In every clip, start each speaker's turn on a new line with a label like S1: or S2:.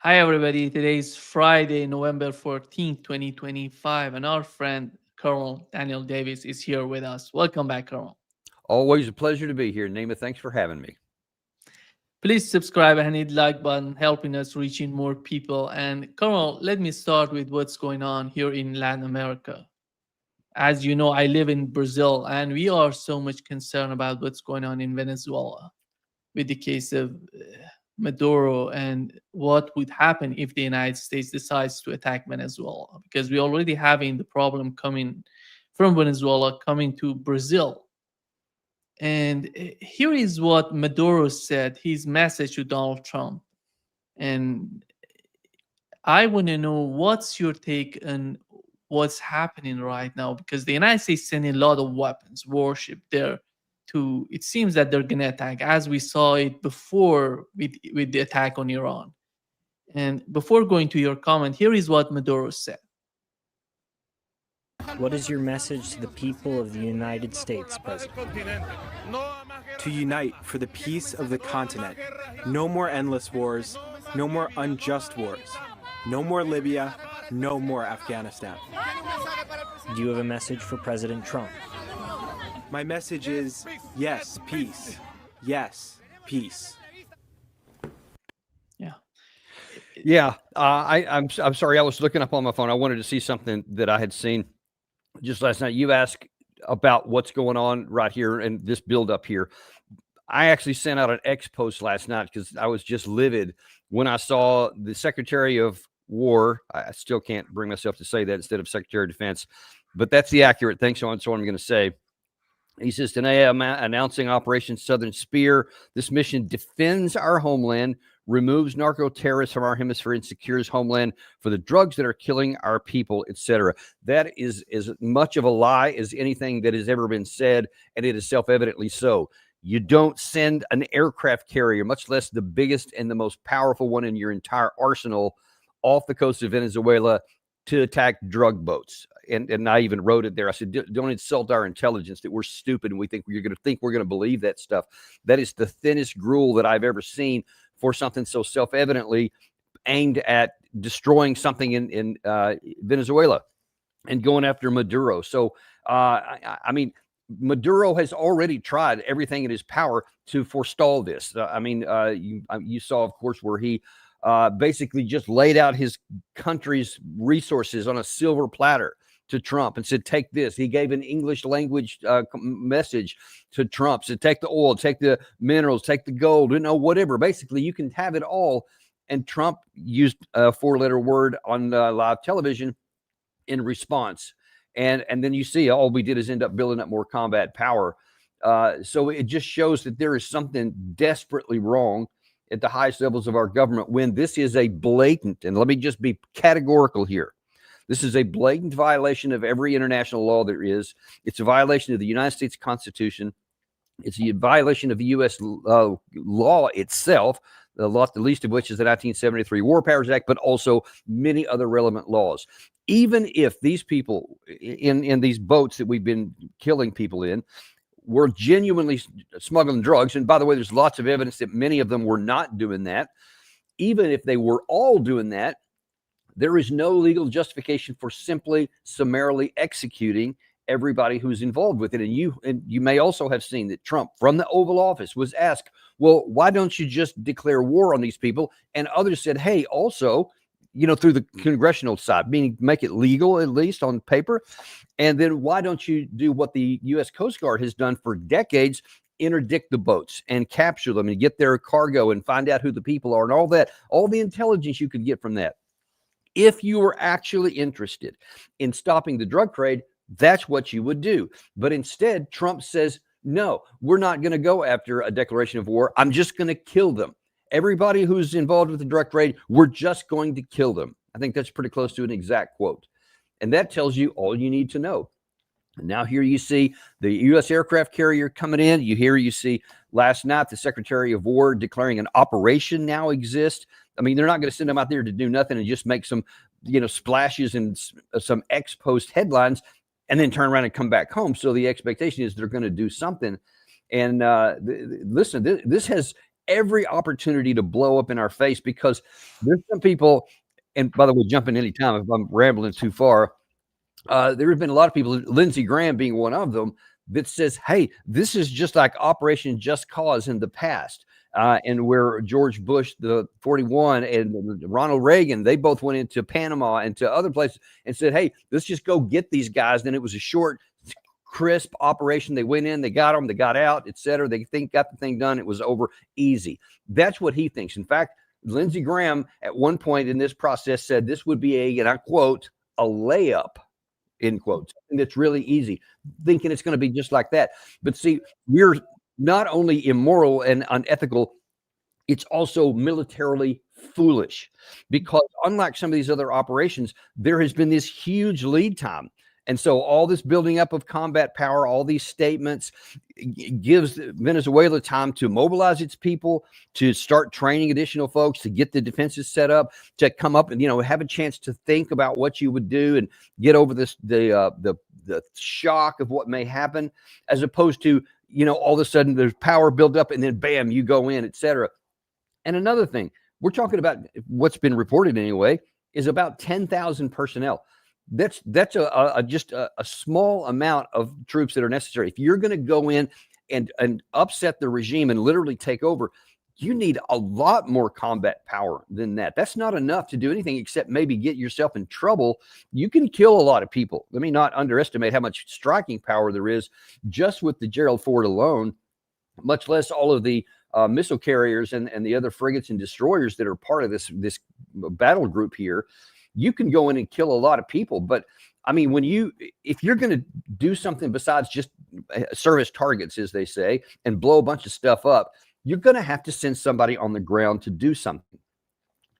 S1: Hi, everybody. Today is Friday, November 14th, 2025, and our friend Colonel Daniel Davis is here with us. Welcome back, Colonel.
S2: Always a pleasure to be here. Nima, thanks for having me.
S1: Please subscribe and hit like button, helping us reaching more people. And Colonel, let me start with what's going on here in Latin America. As you know, I live in Brazil, and we are so much concerned about what's going on in Venezuela with the case of Maduro and what would happen if the United States decides to attack Venezuela, because we already having the problem coming from Venezuela coming to Brazil. And here is what Maduro said, his message to Donald Trump. And I want to know what's your take on what's happening right now, because the United States sending a lot of weapons, warship there. To it seems that they're gonna attack, as we saw it before with the attack on Iran. And before going to your comment, here is what Maduro said.
S3: What is your message to the people of the United States, President?
S4: To unite for the peace of the continent. No more endless wars, no more unjust wars, no more Libya, no more Afghanistan.
S3: Do you have a message for President Trump?
S4: My message is yes, peace. Yes, peace.
S1: Yeah.
S2: Yeah, I'm sorry. I was looking up on my phone. I wanted to see something that I had seen just last night. You asked about what's going on right here and this build up here. I actually sent out an X post last night because I was just livid when I saw the Secretary of War. I still can't bring myself to say that instead of Secretary of Defense, but that's the accurate thing. So I'm going to say. He says, today I'm announcing Operation Southern Spear. This mission defends our homeland, removes narco-terrorists from our hemisphere, and secures homeland for the drugs that are killing our people, etc. That is as much of a lie as anything that has ever been said, and it is self-evidently so. You don't send an aircraft carrier, much less the biggest and the most powerful one in your entire arsenal, off the coast of Venezuela to attack drug boats. And I even wrote it there. I said, don't insult our intelligence that we're stupid and we think we're going to believe that stuff. That is the thinnest gruel that I've ever seen for something so self-evidently aimed at destroying something in Venezuela and going after Maduro. So, I mean, Maduro has already tried everything in his power to forestall this. You saw, of course, where he basically just laid out his country's resources on a silver platter to Trump and said, take this. He gave an English language message to Trump. Said, take the oil, take the minerals, take the gold, whatever. Basically, you can have it all. And Trump used a four-letter word on live television in response. And then you see all we did is end up building up more combat power. So it just shows that there is something desperately wrong at the highest levels of our government when this is a blatant, and let me just be categorical here. This is a blatant violation of every international law there is. It's a violation of the United States Constitution. It's a violation of the U.S. law itself, the least of which is the 1973 War Powers Act, but also many other relevant laws. Even if these people in these boats that we've been killing people in were genuinely smuggling drugs, and by the way, there's lots of evidence that many of them were not doing that. Even if they were all doing that, there is no legal justification for simply summarily executing everybody who's involved with it. And you may also have seen that Trump, from the Oval Office, was asked, well, why don't you just declare war on these people? And others said, hey, also, through the congressional side, meaning make it legal, at least on paper. And then why don't you do what the U.S. Coast Guard has done for decades, interdict the boats and capture them and get their cargo and find out who the people are and all that, all the intelligence you could get from that. If you were actually interested in stopping the drug trade, that's what you would do. But instead, Trump says, no, we're not going to go after a declaration of war. I'm just going to kill them. Everybody who's involved with the drug trade, we're just going to kill them. I think that's pretty close to an exact quote. And that tells you all you need to know. And now here you see the U.S. aircraft carrier coming in. You see last night the Secretary of War declaring an operation now exists. I mean, they're not going to send them out there to do nothing and just make some, splashes and some ex post headlines and then turn around and come back home. So the expectation is they're going to do something. And listen, this has every opportunity to blow up in our face, because there's some people, and by the way, jump in any time if I'm rambling too far. There have been a lot of people, Lindsey Graham being one of them, that says, hey, this is just like Operation Just Cause in the past. And where George Bush, the 41, and Ronald Reagan, they both went into Panama and to other places and said, hey, let's just go get these guys. Then it was a short, crisp operation. They went in, they got them, they got out, etc. They got the thing done. It was over easy. That's what he thinks. In fact, Lindsey Graham at one point in this process said this would be a, and I quote, a layup, in quotes, and it's really easy, thinking it's going to be just like that. But see, we're not only immoral and unethical, it's also militarily foolish, because unlike some of these other operations, there has been this huge lead time. And so all this building up of combat power, all these statements, gives Venezuela time to mobilize its people, to start training additional folks, to get the defenses set up, to come up and, have a chance to think about what you would do and get over this, the shock of what may happen, as opposed to, all of a sudden there's power build up and then bam, you go in, etc. And another thing, we're talking about, what's been reported anyway, is about 10,000 personnel. That's just a small amount of troops that are necessary. If you're going to go in and upset the regime and literally take over, you need a lot more combat power than that. That's not enough to do anything except maybe get yourself in trouble. You can kill a lot of people. Let me not underestimate how much striking power there is just with the Gerald Ford alone, much less all of the missile carriers and the other frigates and destroyers that are part of this battle group here. You can go in and kill a lot of people. But I mean, if you're going to do something besides just service targets, as they say, and blow a bunch of stuff up, you're going to have to send somebody on the ground to do something.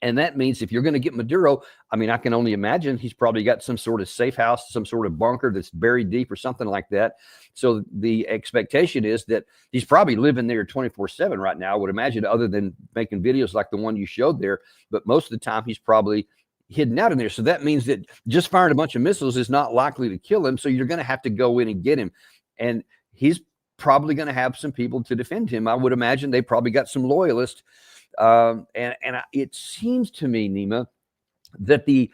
S2: And that means if you're going to get Maduro, I mean, I can only imagine he's probably got some sort of safe house, some sort of bunker that's buried deep or something like that. So the expectation is that he's probably living there 24/7 right now, I would imagine, other than making videos like the one you showed there. But most of the time he's probably hidden out in there. So that means that just firing a bunch of missiles is not likely to kill him. So you're going to have to go in and get him. And he's probably going to have some people to defend him. I would imagine they probably got some loyalists. It seems to me, Nima, that the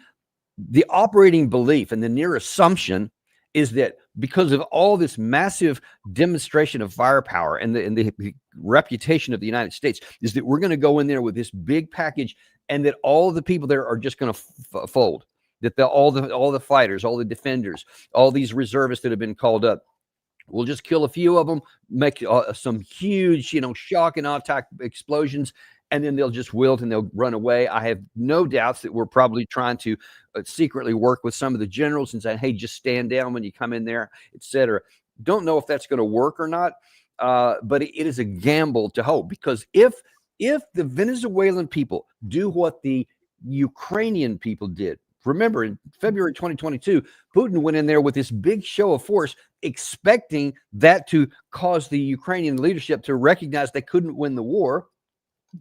S2: operating belief and the near assumption is that because of all this massive demonstration of firepower and the reputation of the United States, is that we're going to go in there with this big package, and that all the people there are just going to fold. That all the fighters, all the defenders, all these reservists that have been called up, we'll just kill a few of them, make some huge, shock and awe type explosions, and then they'll just wilt and they'll run away. I have no doubts that we're probably trying to secretly work with some of the generals and say, hey, just stand down when you come in there, etc. Don't know if that's going to work or not, but it is a gamble to hope, because if the Venezuelan people do what the Ukrainian people did, remember in February 2022, Putin went in there with this big show of force, expecting that to cause the Ukrainian leadership to recognize they couldn't win the war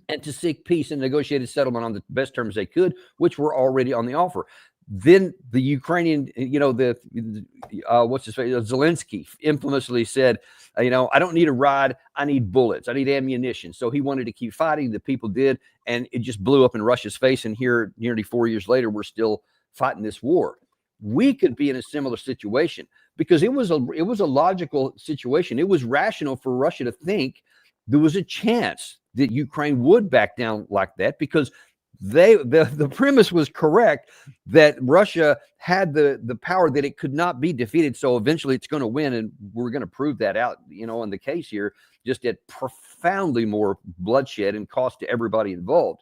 S2: and to seek peace and negotiated settlement on the best terms they could, which were already on the offer. Then the Ukrainian, what's his face, Zelensky infamously said, I don't need a ride, I need bullets, I need ammunition. So he wanted to keep fighting. The people did, and it just blew up in Russia's face. And here, nearly 4 years later, we're still fighting this war. We could be in a similar situation, because it was a logical situation. It was rational for Russia to think there was a chance that Ukraine would back down like that, because the premise was correct, that Russia had the power, that it could not be defeated. So eventually it's going to win. And we're going to prove that out, in the case here, just at profoundly more bloodshed and cost to everybody involved.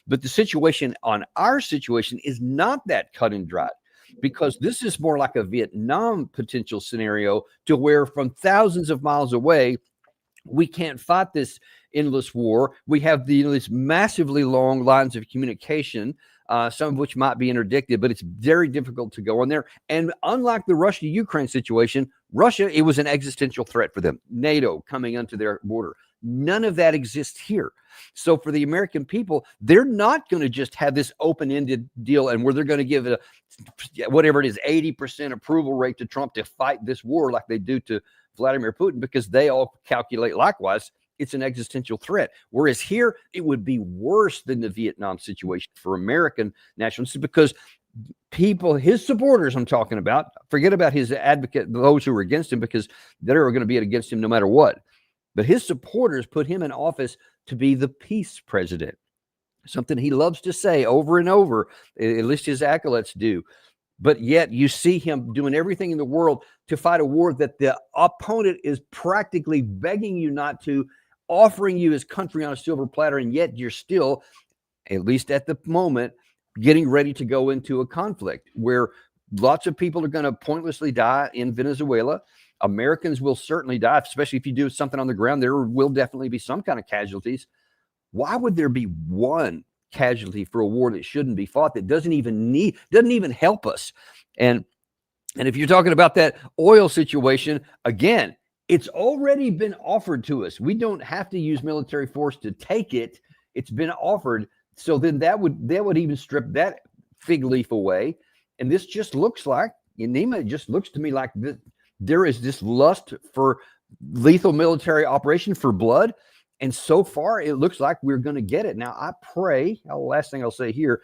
S2: But the situation on our situation is not that cut and dried, because this is more like a Vietnam potential scenario, to where from thousands of miles away, we can't fight this endless war. We have these massively long lines of communication, some of which might be interdicted, but it's very difficult to go on there. And unlike the Russia-Ukraine situation, Russia, it was an existential threat for them. NATO coming onto their border. None of that exists here. So for the American people, they're not going to just have this open-ended deal and where they're going to give it whatever it is, 80% approval rate to Trump to fight this war like they do to Vladimir Putin, because they all calculate likewise, it's an existential threat. Whereas here, it would be worse than the Vietnam situation for American nationalists, because people, his supporters I'm talking about, forget about his advocate, those who are against him, because they're going to be against him no matter what. But his supporters put him in office to be the peace president, something he loves to say over and over, at least his acolytes do. But yet you see him doing everything in the world to fight a war that the opponent is practically begging you not to, offering you his country on a silver platter, and yet you're still, at least at the moment, getting ready to go into a conflict where lots of people are going to pointlessly die in Venezuela. Americans will certainly die, especially if you do something on the ground. There will definitely be some kind of casualties. Why would there be one casualty for a war that shouldn't be fought, that doesn't even help us? And if you're talking about that oil situation, again, it's already been offered to us. We don't have to use military force to take it. It's been offered. So then that would even strip that fig leaf away. And this just looks like, Nima, it just looks to me like there is this lust for lethal military operation, for blood. And so far, it looks like we're going to get it. Now, I pray, last thing I'll say here,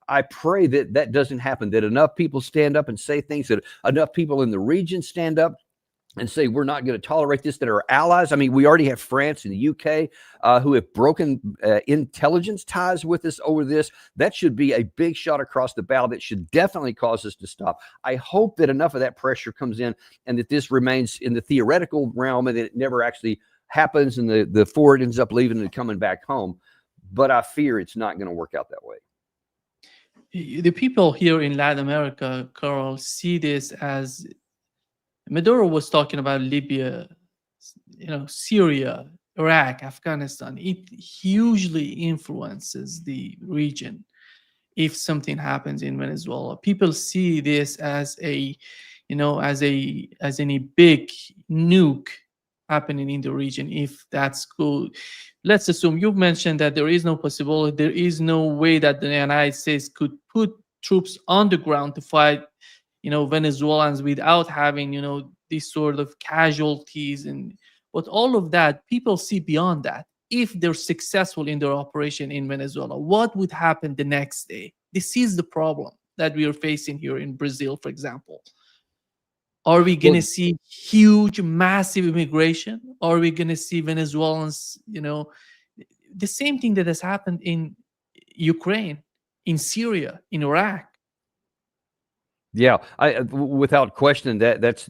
S2: I pray that that doesn't happen, that enough people stand up and say things, that enough people in the region stand up and say, we're not going to tolerate this, that are allies. I mean, we already have France and the UK who have broken intelligence ties with us over this. That should be a big shot across the bow. That should definitely cause us to stop. I hope that enough of that pressure comes in, and that this remains in the theoretical realm, and that it never actually happens, and the Ford ends up leaving and coming back home. But I fear it's not going to work out that way.
S1: The people here in Latin America, Carl, see this as Maduro was talking about Libya, Syria, Iraq, Afghanistan. It hugely influences the region. If something happens in Venezuela, people see this as any big nuke happening in the region. If that's good, let's assume you've mentioned that there is no possibility, there is no way that the United States could put troops on the ground to fight Venezuelans without having these sort of casualties. But all of that, people see beyond that. If they're successful in their operation in Venezuela, what would happen the next day? This is the problem that we are facing here in Brazil, for example. Are we going to see huge, massive immigration? Are we going to see Venezuelans, the same thing that has happened in Ukraine, in Syria, in Iraq?
S2: Yeah, without question, that's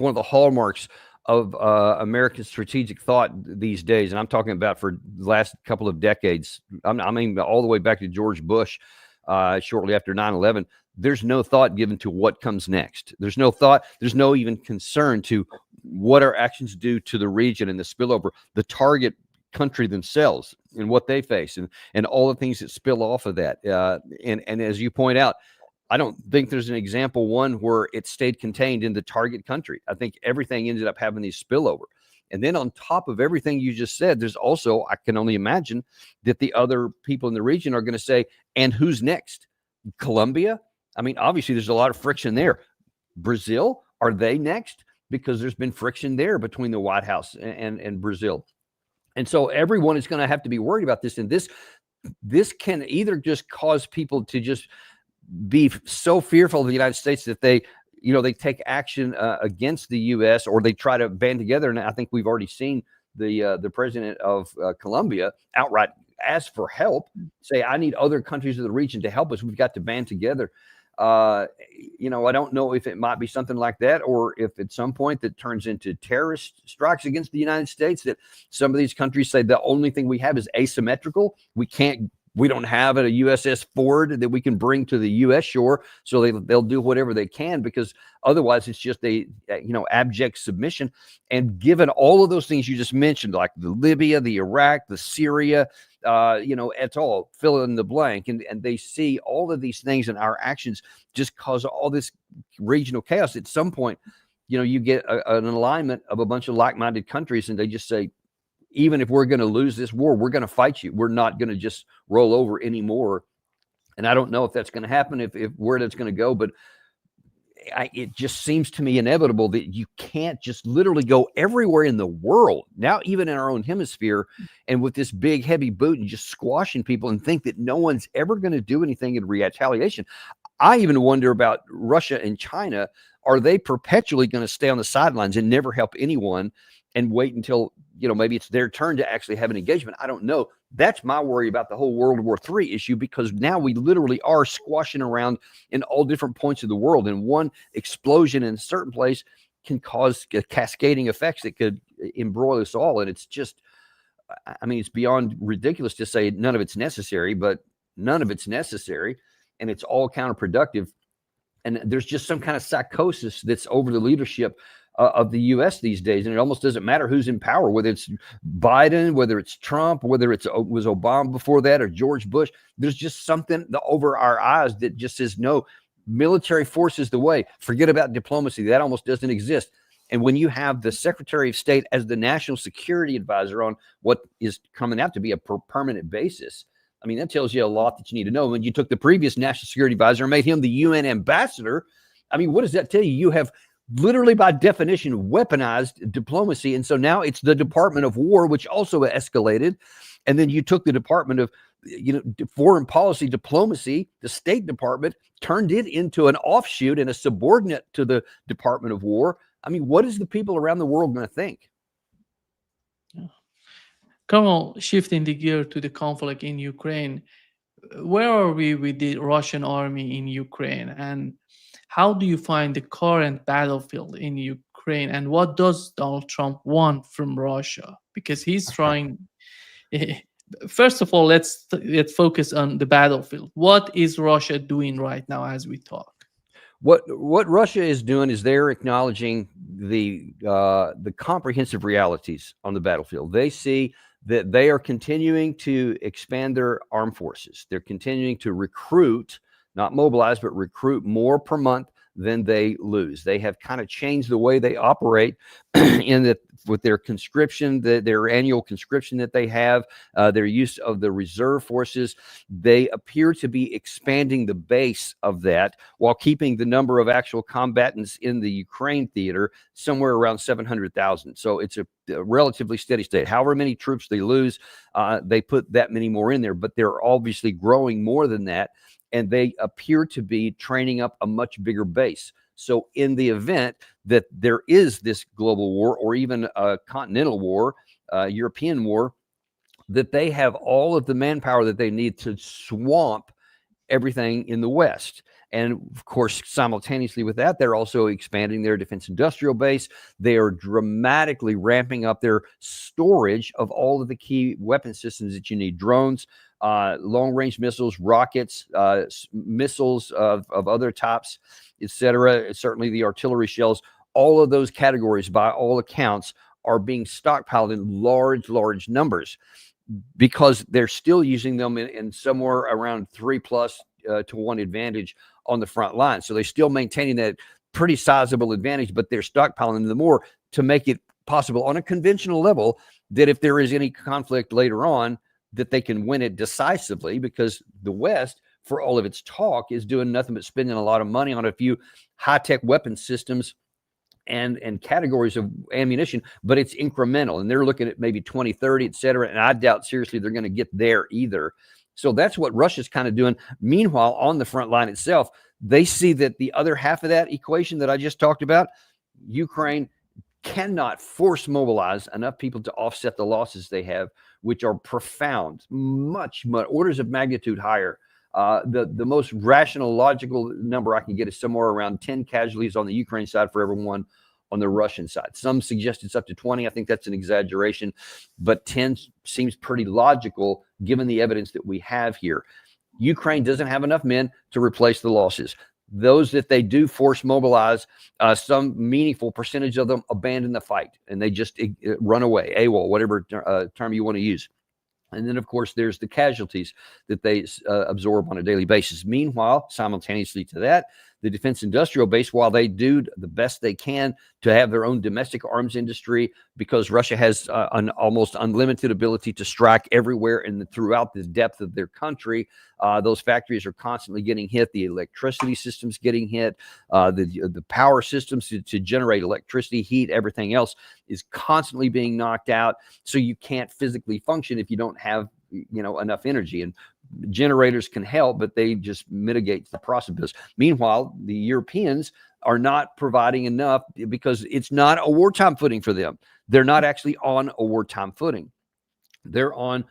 S2: one of the hallmarks of American strategic thought these days, and I'm talking about for the last couple of decades. I mean, all the way back to George Bush, shortly after 9/11. There's no thought given to what comes next. There's no thought. There's no even concern to what our actions do to the region and the spillover, the target country themselves and what they face, and all the things that spill off of that. And as you point out, I don't think there's an example one where it stayed contained in the target country. I think everything ended up having these spillover. And then on top of everything you just said, there's also, I can only imagine that the other people in the region are going to say, and who's next? Colombia? I mean, obviously there's a lot of friction there. Brazil, are they next? Because there's been friction there between the White House and Brazil. And so everyone is going to have to be worried about this. And this can either just cause people to just be so fearful of the United States that they take action against the U.S., or they try to band together. And I think we've already seen the president of Colombia outright ask for help, say, I need other countries of the region to help us. We've got to band together. I don't know if it might be something like that, or if at some point that turns into terrorist strikes against the United States, that some of these countries say the only thing we have is asymmetrical. We don't have a USS Ford that we can bring to the U.S. shore, so they'll do whatever they can, because otherwise it's just abject submission. And given all of those things you just mentioned, like the Libya, the Iraq, the Syria, et al., fill in the blank, and they see all of these things, and our actions just cause all this regional chaos. At some point, you get an alignment of a bunch of like-minded countries, and they just say, even if we're going to lose this war, we're going to fight you. We're not going to just roll over anymore. And I don't know if that's going to happen, if where that's going to go. But it just seems to me inevitable that you can't just literally go everywhere in the world, now even in our own hemisphere, and with this big heavy boot and just squashing people and think that no one's ever going to do anything in retaliation. I even wonder about Russia and China. Are they perpetually going to stay on the sidelines and never help anyone and wait until, maybe it's their turn to actually have an engagement? I don't know. That's my worry about the whole World War III issue, because now we literally are squashing around in all different points of the world, and one explosion in a certain place can cause cascading effects that could embroil us all. And it's just, it's beyond ridiculous to say none of it's necessary, but none of it's necessary, and it's all counterproductive. And there's just some kind of psychosis that's over the leadership of the U.S. these days. And it almost doesn't matter who's in power, whether it's Biden, whether it's Trump, whether it was Obama before that, or George Bush. There's just something over our eyes that just says, no, military force is the way. Forget about diplomacy. That almost doesn't exist. And when you have the Secretary of State as the national security advisor on what is coming out to be a permanent basis, that tells you a lot that you need to know. When you took the previous national security advisor and made him the UN ambassador, what does that tell you? You have literally, by definition, weaponized diplomacy. And so now it's the Department of War, which also escalated. And then you took the Department of Foreign Policy Diplomacy, the State Department, turned it into an offshoot and a subordinate to the Department of War. What is the people around the world going to think?
S1: Colonel, shifting the gear to the conflict in Ukraine, where are we with the Russian army in Ukraine? And how do you find the current battlefield in Ukraine? And what does Donald Trump want from Russia? Because he's trying... First of all, let's focus on the battlefield. What is Russia doing right now as we talk?
S2: What Russia is doing is they're acknowledging the comprehensive realities on the battlefield. They see that they are continuing to expand their armed forces. They're continuing to recruit, not mobilize, but recruit more per month than they lose. They have kind of changed the way they operate in that with their conscription, their annual conscription that they have, their use of the reserve forces. They appear to be expanding the base of that while keeping the number of actual combatants in the Ukraine theater somewhere around 700,000. So it's a relatively steady state. However many troops they lose, they put that many more in there, but they're obviously growing more than that. And they appear to be training up a much bigger base. So in the event that there is this global war, or even a continental war, European war, that they have all of the manpower that they need to swamp everything in the West. And of course, simultaneously with that, they're also expanding their defense industrial base. They are dramatically ramping up their storage of all of the key weapon systems that you need: drones, long-range missiles, rockets, missiles of other types, etc. Certainly the artillery shells. All of those categories, by all accounts, are being stockpiled in large numbers, because they're still using them in somewhere around 3+ to 1 advantage on the front line. So they're still maintaining that pretty sizable advantage, but they're stockpiling them more to make it possible on a conventional level that if there is any conflict later on, that they can win it decisively, because the West, for all of its talk, is doing nothing but spending a lot of money on a few high-tech weapon systems and categories of ammunition, but it's incremental, and they're looking at maybe 2030, et cetera. And I doubt seriously they're going to get there either. So that's what Russia's kind of doing. Meanwhile, on the front line itself, they see that the other half of that equation that I just talked about, Ukraine cannot force mobilize enough people to offset the losses they have, which are profound, much orders of magnitude higher. The most rational, logical number I can get is somewhere around 10 casualties on the Ukraine side for everyone on the Russian side. Some suggest it's up to 20. I think that's an exaggeration, but 10 seems pretty logical given the evidence that we have here. Ukraine doesn't have enough men to replace the losses. Those that they do force mobilize, some meaningful percentage of them abandon the fight and they just run away, AWOL, whatever term you want to use. And then, of course, there's the casualties that they absorb on a daily basis. Meanwhile, simultaneously to that, the defense industrial base while they do the best they can to have their own domestic arms industry, because Russia has an almost unlimited ability to strike everywhere and throughout the depth of their country. Those factories are constantly getting hit. The electricity systems getting hit. The power systems to generate electricity, heat, everything else is constantly being knocked out. So you can't physically function if you don't have enough energy. And generators can help, but they just mitigate the process. Meanwhile, the Europeans are not providing enough because it's not a wartime footing for them. They're not actually on a wartime footing. They're on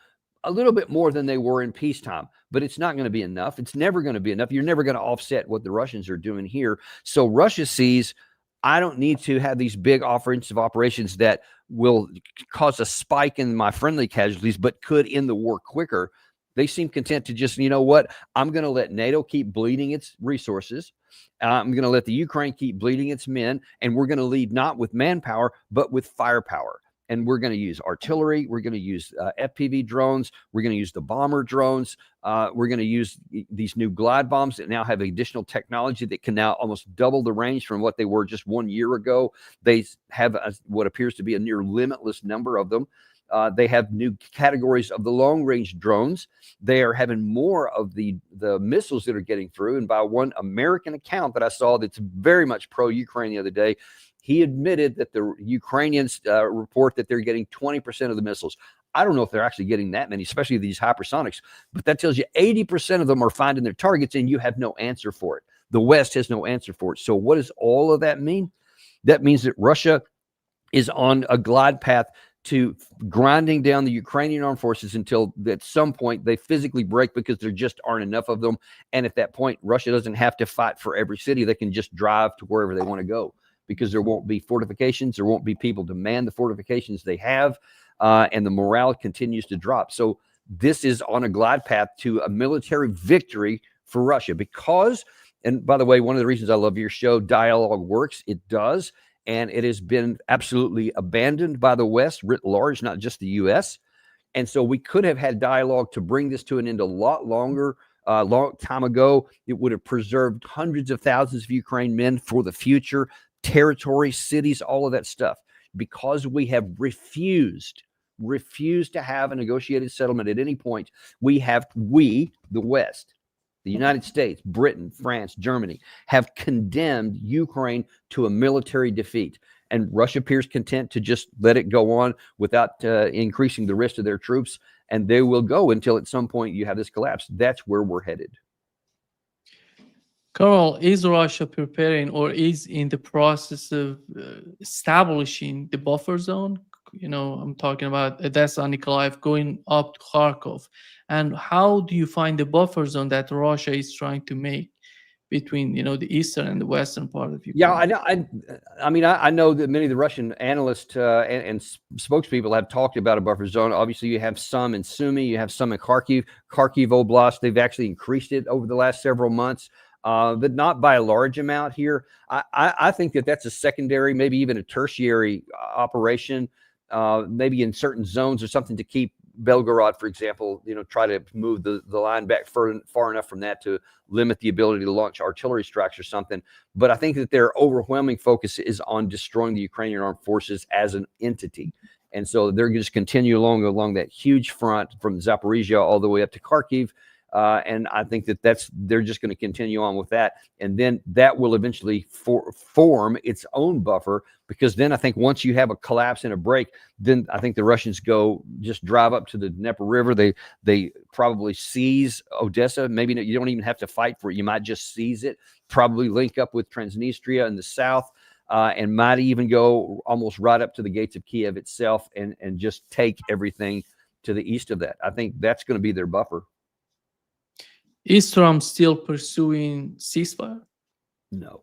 S2: a little bit more than they were in peacetime, but it's not going to be enough. It's never going to be enough. You're never going to offset what the Russians are doing here. So Russia sees, I don't need to have these big offensive operations that will cause a spike in my friendly casualties, but could end the war quicker. They seem content to just, I'm going to let NATO keep bleeding its resources. I'm going to let the Ukraine keep bleeding its men. And we're going to lead not with manpower, but with firepower. And we're going to use artillery. We're going to use FPV drones. We're going to use the bomber drones. We're going to use these new glide bombs that now have additional technology that can now almost double the range from what they were just 1 year ago. They have what appears to be a near limitless number of them. They have new categories of the long-range drones. They are having more of the missiles that are getting through. And by one American account that I saw that's very much pro-Ukraine the other day, he admitted that the Ukrainians report that they're getting 20% of the missiles. I don't know if they're actually getting that many, especially these hypersonics, but that tells you 80% of them are finding their targets and you have no answer for it. The West has no answer for it. So what does all of that mean? That means that Russia is on a glide path to grinding down the Ukrainian armed forces until at some point they physically break because there just aren't enough of them. And at that point, Russia doesn't have to fight for every city. They can just drive to wherever they want to go because there won't be fortifications. There won't be people to man the fortifications they have. And the morale continues to drop. So this is on a glide path to a military victory for Russia because, and by the way, one of the reasons I love your show, Dialogue Works, it does. And it has been absolutely abandoned by the West writ large, not just the U.S. And so we could have had dialogue to bring this to an end a lot longer, long time ago. It would have preserved hundreds of thousands of Ukraine men for the future, territory, cities, all of that stuff. Because we have refused to have a negotiated settlement at any point, the West, the United States, Britain, France, Germany, have condemned Ukraine to a military defeat. And Russia appears content to just let it go on without increasing the risk of their troops. And they will go until at some point you have this collapse. That's where we're headed.
S1: Carl, is Russia preparing or is in the process of establishing the buffer zone? I'm talking about Odessa, Nikolaev, going up to Kharkov. And how do you find the buffer zone that Russia is trying to make between, the eastern and the western part of Ukraine?
S2: Yeah, I know. I know that many of the Russian analysts and spokespeople have talked about a buffer zone. Obviously, you have some in Sumy, you have some in Kharkiv Oblast. They've actually increased it over the last several months. But not by a large amount here. I think that's a secondary, maybe even a tertiary operation, maybe in certain zones or something to keep Belgorod, for example, try to move the line back far enough from that to limit the ability to launch artillery strikes or something. But I think that their overwhelming focus is on destroying the Ukrainian armed forces as an entity. And so they're just continue along that huge front from Zaporizhia all the way up to Kharkiv. And I think they're just going to continue on with that. And then that will eventually form its own buffer, because then I think once you have a collapse and a break, then I think the Russians just drive up to the Dnieper River. They probably seize Odessa. Maybe you don't even have to fight for it. You might just seize it, probably link up with Transnistria in the south, and might even go almost right up to the gates of Kiev itself and just take everything to the east of that. I think that's going to be their buffer.
S1: Is Trump still pursuing ceasefire?
S2: No.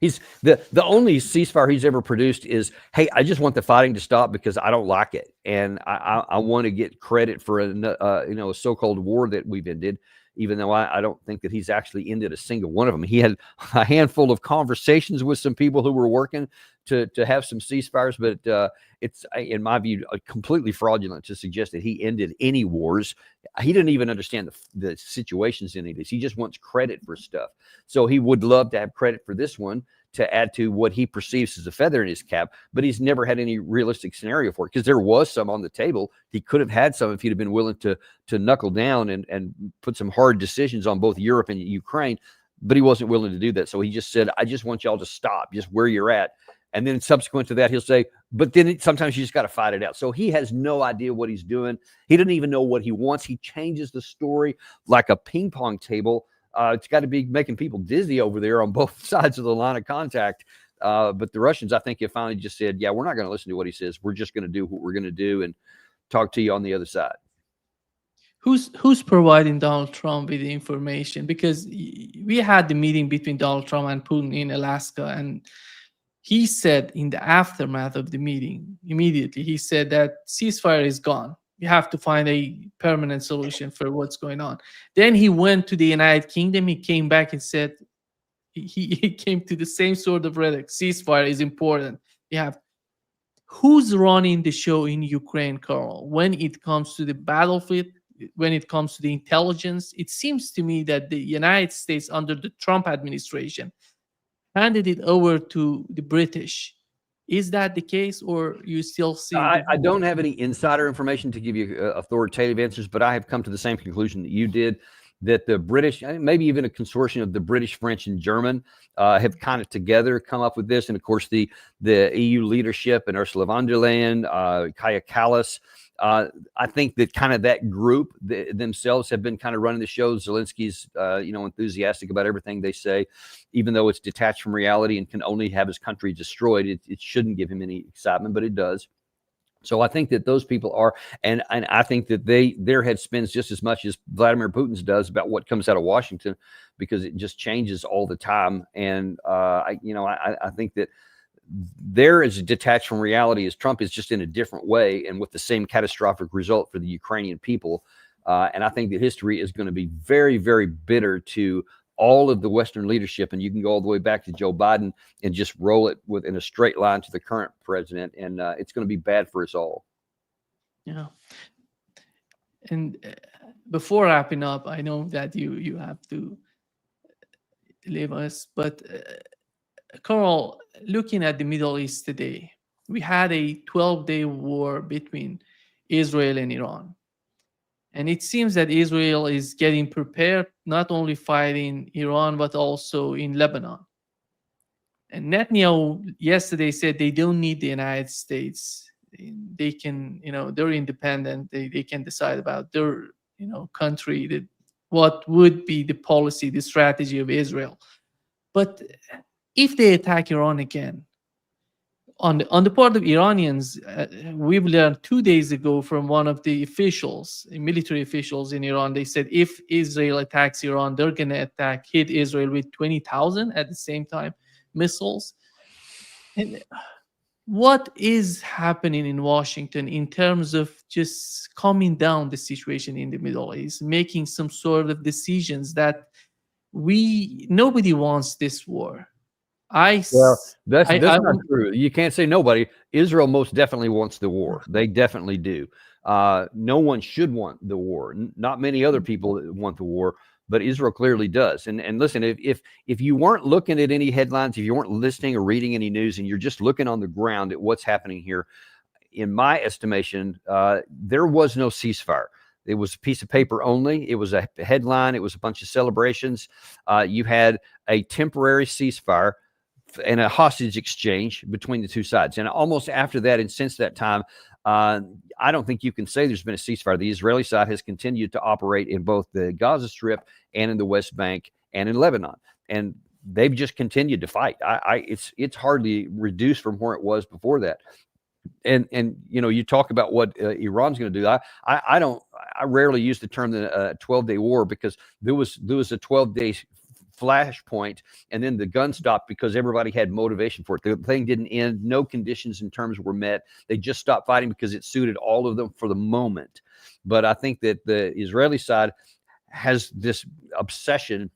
S2: He's the only ceasefire he's ever produced is, hey, I just want the fighting to stop because I don't like it, and I want to get credit for a so-called war that we've ended, even though I don't think that he's actually ended a single one of them. He had a handful of conversations with some people who were working to have some ceasefires, but it's, in my view, completely fraudulent to suggest that he ended any wars. he didn't even understand the situations in it. He just wants credit for stuff. So he would love to have credit for this one to add to what he perceives as a feather in his cap, but he's never had any realistic scenario for it, because there was some on the table. He could have had some if he'd have been willing to knuckle down and put some hard decisions on both Europe and Ukraine, but he wasn't willing to do that. So he just said, I just want y'all to stop just where you're at. And then subsequent to that, he'll say, but then sometimes you just got to fight it out. So he has no idea what he's doing. He doesn't even know what he wants. He changes the story like a ping pong table. It's got to be making people dizzy over there on both sides of the line of contact. But the Russians, I think, have finally just said, yeah, we're not going to listen to what he says. We're just going to do what we're going to do and talk to you on the other side.
S1: Who's providing Donald Trump with the information? Because we had the meeting between Donald Trump and Putin in Alaska, and he said in the aftermath of the meeting, immediately, he said that ceasefire is gone. You have to find a permanent solution for what's going on. Then he went to the United Kingdom. He came back and said he came to the same sort of rhetoric. Ceasefire is important. You have who's running the show in Ukraine, Carl? When it comes to the battlefield, when it comes to the intelligence, it seems to me that the United States under the Trump administration handed it over to the British. Is that the case, or you still see?
S2: I don't have any insider information to give you authoritative answers, but I have come to the same conclusion that you did, that the British, maybe even a consortium of the British, French, and German have kind of together come up with this. And of course, the EU leadership and Ursula von der Leyen, Kaja Kallas, I think that kind of that group themselves have been kind of running the show. Zelensky's, enthusiastic about everything they say, even though it's detached from reality and can only have his country destroyed. It shouldn't give him any excitement, but it does. So I think that those people are, and I think that their head spins just as much as Vladimir Putin's does about what comes out of Washington, because it just changes all the time. And I think that they're as detached from reality as Trump is, just in a different way and with the same catastrophic result for the Ukrainian people. And I think that history is going to be very, very bitter to all of the Western leadership. And you can go all the way back to Joe Biden and just roll it in a straight line to the current president. And it's going to be bad for us all.
S1: Yeah. And before wrapping up, I know that you have to leave us, but Carl, looking at the Middle East today, we had a 12-day war between Israel and Iran. And it seems that Israel is getting prepared, not only fighting Iran, but also in Lebanon. And Netanyahu yesterday said they don't need the United States. They can, they're independent. They can decide about their, country, what would be the policy, the strategy of Israel. But if they attack Iran again, on the part of Iranians, we've learned 2 days ago from one of the officials, military officials in Iran, they said if Israel attacks Iran, they're going to hit Israel with 20,000 at the same time missiles. And what is happening in Washington in terms of just calming down the situation in the Middle East, making some sort of decisions that nobody wants this war?
S2: That's not true. You can't say nobody. Israel most definitely wants the war. They definitely do. No one should want the war. Not many other people want the war, but Israel clearly does. And listen, if you weren't looking at any headlines, if you weren't listening or reading any news, and you're just looking on the ground at what's happening here, in my estimation, there was no ceasefire. It was a piece of paper only. It was a headline. It was a bunch of celebrations. You had a temporary ceasefire and a hostage exchange between the two sides. And almost after that, and since that time, I don't think you can say there's been a ceasefire. The Israeli side has continued to operate in both the Gaza Strip and in the West Bank and in Lebanon. And they've just continued to fight. It's hardly reduced from where it was before that. And you talk about what Iran's going to do. I rarely use the term the 12-day war, because there was a 12-day flashpoint, and then the gun stopped because everybody had motivation for it. The thing didn't end. No conditions and terms were met. They just stopped fighting because it suited all of them for the moment. But I think that the Israeli side has this obsession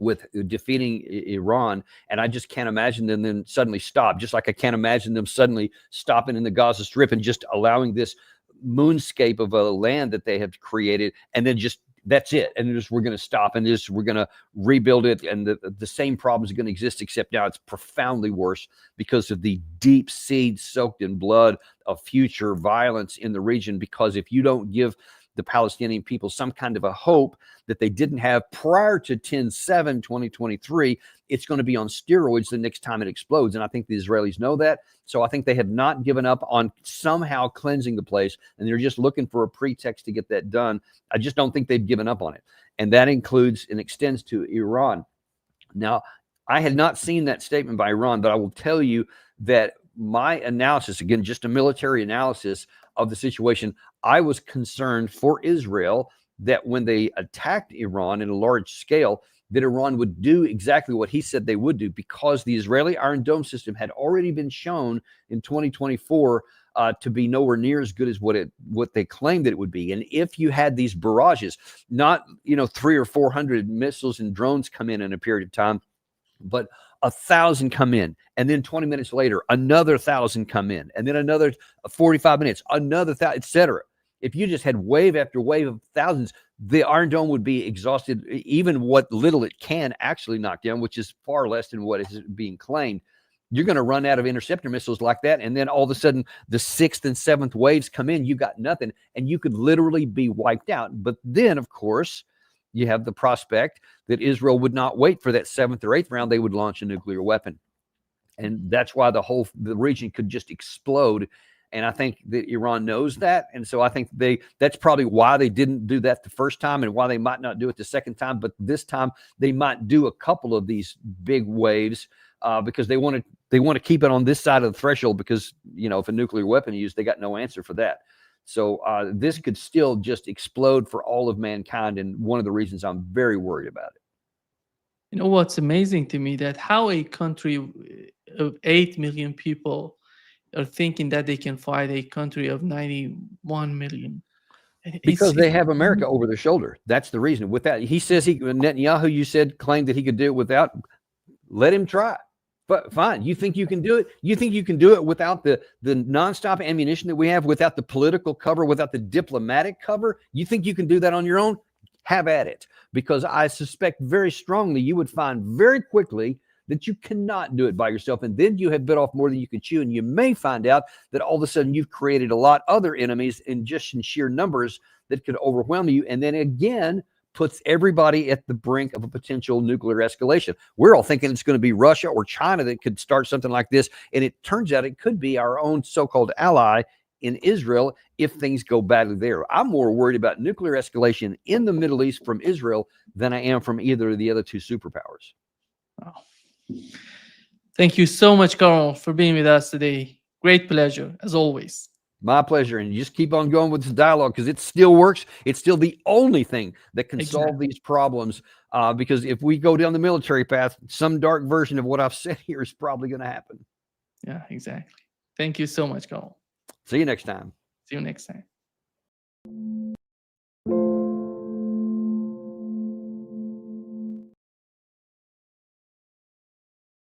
S2: with defeating Iran, and I just can't imagine them then suddenly stop. Just like I can't imagine them suddenly stopping in the Gaza Strip and just allowing this moonscape of a land that they have created, and then just that's it, and just we're going to stop, and just we're going to rebuild it, and the same problems are going to exist, except now it's profoundly worse because of the deep seed soaked in blood of future violence in the region. Because if you don't give the Palestinian people some kind of a hope that they didn't have prior to 10/7/2023, it's going to be on steroids the next time it explodes. And I think the Israelis know that. So I think they have not given up on somehow cleansing the place, and they're just looking for a pretext to get that done. I just don't think they've given up on it. And that includes and extends to Iran. Now, I had not seen that statement by Iran, but I will tell you that my analysis, again, just a military analysis of the situation, I was concerned for Israel that when they attacked Iran in a large scale, that Iran would do exactly what he said they would do, because the Israeli Iron Dome system had already been shown in 2024 to be nowhere near as good as what they claimed that it would be. And if you had these barrages, not 300 or 400 missiles and drones come in a period of time, but 1,000 come in, and then 20 minutes later, another 1,000 come in, and then another 45 minutes, another 1,000, etc. If you just had wave after wave of thousands, the Iron Dome would be exhausted, even what little it can actually knock down, which is far less than what is being claimed. You're going to run out of interceptor missiles like that, and then all of a sudden, the 6th and 7th waves come in, you got nothing, and you could literally be wiped out. But then, of course, you have the prospect that Israel would not wait for that 7th or 8th round. They would launch a nuclear weapon. And that's why the region could just explode. And I think that Iran knows that. And so I think that's probably why they didn't do that the first time, and why they might not do it the second time. But this time they might do a couple of these big waves because they want to keep it on this side of the threshold, because, if a nuclear weapon is used, they got no answer for that. So this could still just explode for all of mankind, and one of the reasons I'm very worried about it.
S1: You know what's amazing to me, that how a country of 8 million people are thinking that they can fight a country of 91 million.
S2: Because they have America over their shoulder. That's the reason. With that, he says Netanyahu, you said, claimed that he could do it without. Let him try. But fine, you think you can do it? You think you can do it without the nonstop ammunition that we have, without the political cover, without the diplomatic cover? You think you can do that on your own? Have at it. Because I suspect very strongly you would find very quickly that you cannot do it by yourself. And then you have bit off more than you can chew. And you may find out that all of a sudden you've created a lot other enemies in sheer numbers that could overwhelm you. And then again, puts everybody at the brink of a potential nuclear escalation. We're all thinking it's going to be Russia or China that could start something like this. And it turns out it could be our own so-called ally in Israel if things go badly there. I'm more worried about nuclear escalation in the Middle East from Israel than I am from either of the other two superpowers.
S1: Wow. Thank you so much, Carl, for being with us today. Great pleasure, as always.
S2: My pleasure. And you just keep on going with this dialogue, because it still works. It's still the only thing that can solve these problems. Because if we go down the military path, some dark version of what I've said here is probably going to happen.
S1: Yeah, exactly. Thank you so much, Carl.
S2: See you next time.
S1: See you next time.